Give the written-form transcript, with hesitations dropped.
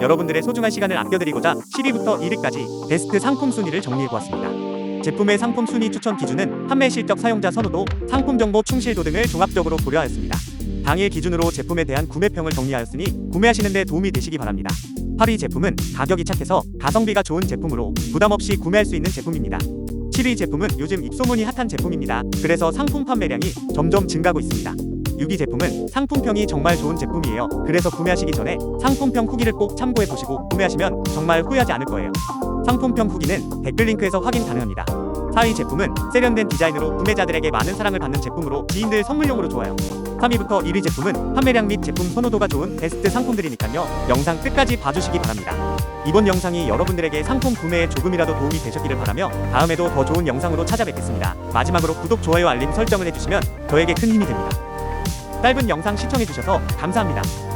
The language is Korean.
여러분들의 소중한 시간을 아껴드리고자 10위부터 1위까지 베스트 상품 순위를 정리해보았습니다. 제품의 상품 순위 추천 기준은 판매 실적, 사용자 선호도, 상품 정보 충실도 등을 종합적으로 고려하였습니다. 당일 기준으로 제품에 대한 구매평을 정리하였으니 구매하시는 데 도움이 되시기 바랍니다. 8위 제품은 가격이 착해서 가성비가 좋은 제품으로 부담없이 구매할 수 있는 제품입니다. 7위 제품은 요즘 입소문이 핫한 제품입니다. 그래서 상품 판매량이 점점 증가하고 있습니다. 6위 제품은 상품평이 정말 좋은 제품이에요. 그래서 구매하시기 전에 상품평 후기를 꼭 참고해보시고 구매하시면 정말 후회하지 않을 거예요. 상품평 후기는 댓글 링크에서 확인 가능합니다. 4위 제품은 세련된 디자인으로 구매자들에게 많은 사랑을 받는 제품으로 지인들 선물용으로 좋아요. 3위부터 1위 제품은 판매량 및 제품 선호도가 좋은 베스트 상품들이니까요. 영상 끝까지 봐주시기 바랍니다. 이번 영상이 여러분들에게 상품 구매에 조금이라도 도움이 되셨기를 바라며 다음에도 더 좋은 영상으로 찾아뵙겠습니다. 마지막으로 구독, 좋아요, 알림 설정을 해주시면 저에게 큰 힘이 됩니다. 짧은 영상 시청해주셔서 감사합니다.